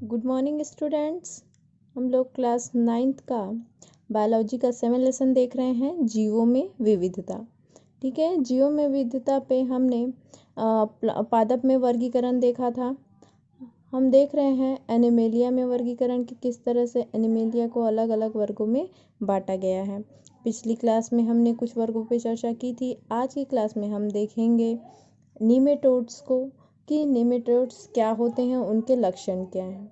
Good morning students. हम लोग class 9th का बायोलॉजी का 7 लेसन देख रहे हैं, जीवों में विविधता। ठीक है, जीवों में विविधता पे हमने पादप में वर्गीकरण देखा था। हम देख रहे हैं एनिमेलिया में वर्गीकरण कि किस तरह से एनिमेलिया को अलग अलग वर्गों में बांटा गया है। पिछली क्लास में हमने कुछ वर्गों पे चर्चा की थी। आज की क्लास में हम देखेंगे नीमेटोड्स को कि नीमेटोड्स क्या होते हैं, उनके लक्षण क्या हैं।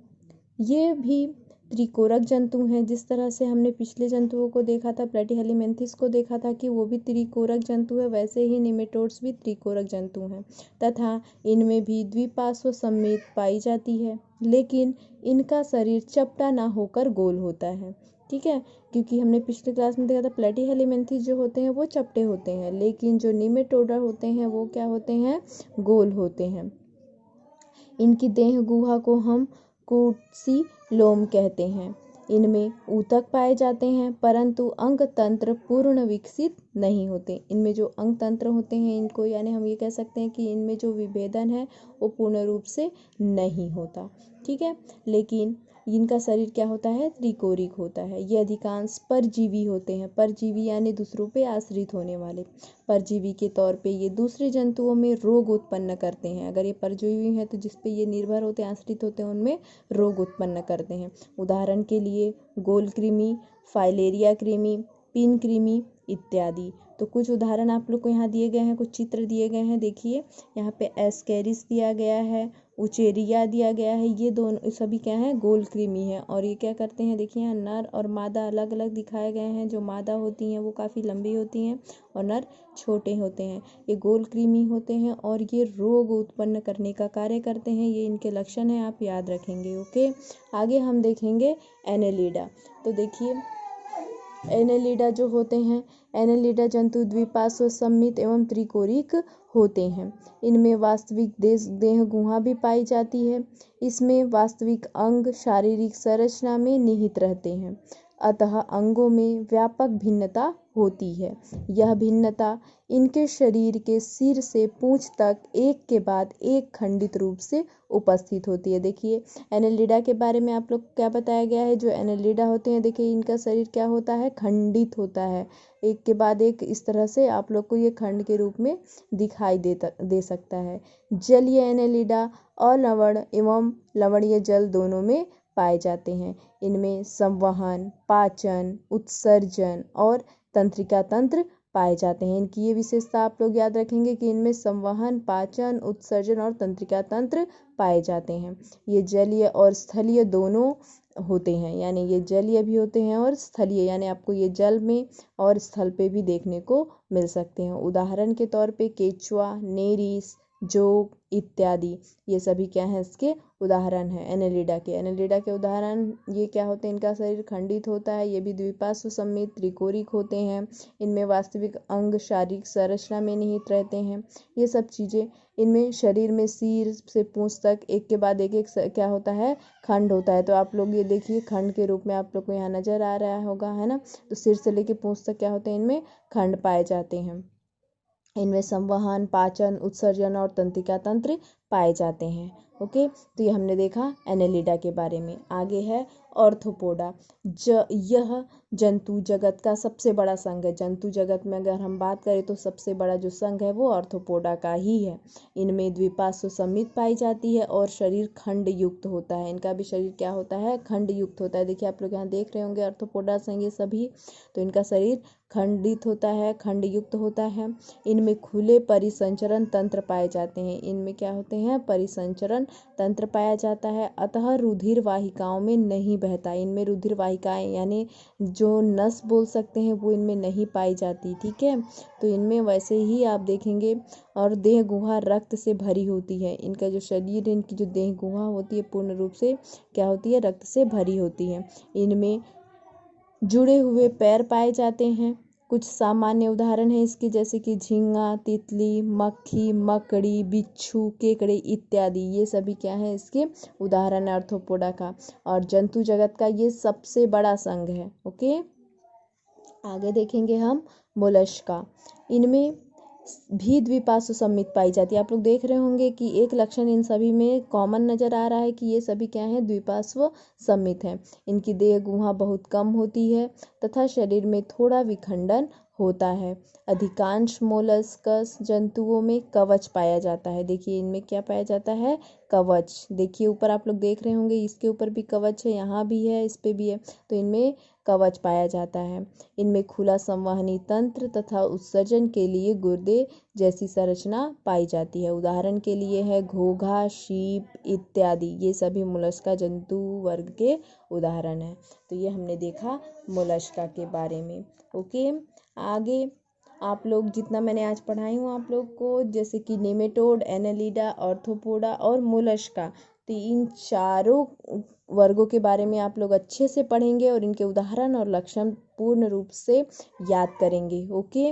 ये भी त्रिकोरक जंतु हैं। जिस तरह से हमने पिछले जंतुओं को देखा था, प्लेटीहेलिमेंथिस को देखा था कि वो भी त्रिकोरक जंतु है, वैसे ही नीमेटोड्स भी त्रिकोरक जंतु हैं तथा इनमें भी द्विपार्श्व सममित पाई जाती है, लेकिन इनका शरीर चपटा ना होकर गोल होता है। ठीक है, क्योंकि हमने पिछले क्लास में देखा था प्लेटीहेलिमेंथिस जो होते हैं वो चपटे होते हैं, लेकिन जो नीमेटोडा होते हैं वो क्या होते हैं, गोल होते हैं। इनकी देह गुहा को हम कुर्सीलोम कहते हैं। इनमें ऊतक पाए जाते हैं, परंतु अंग तंत्र पूर्ण विकसित नहीं होते। इनमें जो अंग तंत्र होते हैं इनको, यानी हम ये कह सकते हैं कि इनमें जो विभेदन है वो पूर्ण रूप से नहीं होता। ठीक है, लेकिन इनका शरीर क्या होता है, त्रिकोरिक होता है। ये अधिकांश परजीवी होते हैं। परजीवी यानी दूसरों पे आश्रित होने वाले। परजीवी के तौर पे ये दूसरे जंतुओं में रोग उत्पन्न करते हैं। अगर ये परजीवी हैं तो जिस पे ये निर्भर होते हैं, आश्रित होते हैं, उनमें रोग उत्पन्न करते हैं। उदाहरण के लिए गोल कृमि, फाइलेरिया कृमि, पिन कृमि इत्यादि। तो कुछ उदाहरण आप लोग को यहाँ दिए गए हैं, कुछ चित्र दिए गए हैं। देखिए यहाँ पे एस्केरिस दिया गया है, उचेरिया दिया गया है। ये दोनों सभी क्या है, गोल कृमि है। और ये क्या करते हैं, देखिए यहाँ नर और मादा अलग अलग दिखाए गए हैं। जो मादा होती हैं वो काफ़ी लंबी होती हैं और नर छोटे होते हैं। ये गोल कृमि होते हैं और ये रोग उत्पन्न करने का कार्य करते हैं। ये इनके लक्षण हैं, आप याद रखेंगे। ओके, आगे हम देखेंगे एनेलिडा। तो देखिए एनेलिडा जो होते हैं, एनेलिडा जंतु द्विपार्श्व सममित एवं त्रिकोरिक होते हैं। इनमें वास्तविक देह गुहा भी पाई जाती है। इसमें वास्तविक अंग शारीरिक संरचना में निहित रहते हैं, अतः अंगों में व्यापक भिन्नता होती है। यह भिन्नता इनके शरीर के सिर से पूंछ तक एक के बाद एक खंडित रूप से उपस्थित होती है। देखिए एनेलिडा के बारे में आप लोग क्या बताया गया है। जो एनेलिडा होते हैं, देखिए इनका शरीर क्या होता है, खंडित होता है। एक के बाद एक इस तरह से आप लोग को ये खंड के रूप में दिखाई दे सकता है। जलीय एनेलिडा अलवण एवं लवणीय जल दोनों में पाए जाते हैं। इनमें संवहन, पाचन, उत्सर्जन और तंत्रिका तंत्र पाए जाते हैं। इनकी ये विशेषता आप लोग याद रखेंगे कि इनमें संवहन, पाचन, उत्सर्जन और तंत्रिका तंत्र पाए जाते हैं। ये जलीय और स्थलीय दोनों होते हैं, यानी ये जलीय भी होते हैं और स्थलीय, यानी आपको ये जल में और स्थल पे भी देखने को मिल सकते हैं। उदाहरण के तौर पे केचुआ, नेरिस, जोग इत्यादि, ये सभी क्या हैं, इसके उदाहरण हैं एनेलिडा के। एनेलिडा के उदाहरण ये क्या होते हैं, इनका शरीर खंडित होता है। ये भी द्विपार्श्व सममित त्रिकोरिक होते हैं। इनमें वास्तविक अंग शारीरिक संरचना में निहित रहते हैं। ये सब चीज़ें इनमें शरीर में सिर से पूंछ तक एक के बाद एक क्या होता है, खंड होता है। तो आप लोग ये देखिए खंड के रूप में आप लोग को यहाँ नजर आ रहा होगा, है ना। तो सिर से लेके पूंछ तक क्या होते हैं, इनमें खंड पाए जाते हैं। इनमें संवहन, पाचन, उत्सर्जन और तंत्रिका तंत्र पाए जाते हैं। ओके, तो ये हमने देखा एनेलिडा के बारे में। आगे है ऑर्थोपोडा। यह जंतु जगत का सबसे बड़ा संघ है। जंतु जगत में अगर हम बात करें तो सबसे बड़ा जो संघ है वो ऑर्थोपोडा का ही है। इनमें द्विपार्श्व सममित पाई जाती है और शरीर खंड युक्त होता है। इनका भी शरीर क्या होता है, खंड युक्त होता है। देखिए आप लोग यहाँ देख रहे होंगे ऑर्थोपोडा संघ ये सभी, तो इनका शरीर खंडित होता है, खंड युक्त होता है। इनमें खुले परिसंचरण तंत्र पाए जाते हैं। इनमें क्या होते हैं, परिसंचरण तंत्र पाया जाता है, अतः रुधिर वाहिकाओं में नहीं बहता। इनमें रुधिर वाहिकाएं यानी जो नस बोल सकते हैं वो इनमें नहीं पाई जाती। ठीक है, तो इनमें वैसे ही आप देखेंगे। और देह गुहा रक्त से भरी होती है। इनका जो शरीर, इनकी जो देह गुहा होती है पूर्ण रूप से क्या होती है, रक्त से भरी होती है। इनमें जुड़े हुए पैर पाए जाते हैं। कुछ सामान्य उदाहरण है इसके, जैसे कि झींगा, तितली, मक्खी, मकड़ी, बिच्छू, केकड़े इत्यादि। ये सभी क्या है, इसके उदाहरण है ऑर्थोपोडा का। और जंतु जगत का ये सबसे बड़ा संघ है। ओके, आगे देखेंगे हम मोलस्का। इनमें भी द्विपार्श्व सममित पाई जाती है। आप लोग देख रहे होंगे कि एक लक्षण इन सभी में कॉमन नज़र आ रहा है कि ये सभी क्या हैं, द्विपार्श्व सममित हैं। इनकी देह गुहा बहुत कम होती है तथा शरीर में थोड़ा विखंडन होता है। अधिकांश मोलस्कस जंतुओं में कवच पाया जाता है। देखिए इनमें क्या पाया जाता है, कवच। देखिए ऊपर आप लोग देख रहे होंगे, इसके ऊपर भी कवच है, यहाँ भी है, इस पे भी है, तो इनमें कवच पाया जाता है। इनमें खुला संवहनी तंत्र तथा उत्सर्जन के लिए गुर्दे जैसी संरचना पाई जाती है। उदाहरण के लिए है घोघा, शीप इत्यादि, ये सभी मोलस्का जंतु वर्ग के उदाहरण हैं। तो ये हमने देखा मोलस्का के बारे में। ओके, आगे आप लोग जितना मैंने आज पढ़ाई हूँ आप लोग को, जैसे कि नेमेटोड, एनालिडा, ऑर्थोपोडा और मोलस्का, तो इन चारों वर्गों के बारे में आप लोग अच्छे से पढ़ेंगे और इनके उदाहरण और लक्षण पूर्ण रूप से याद करेंगे। ओके।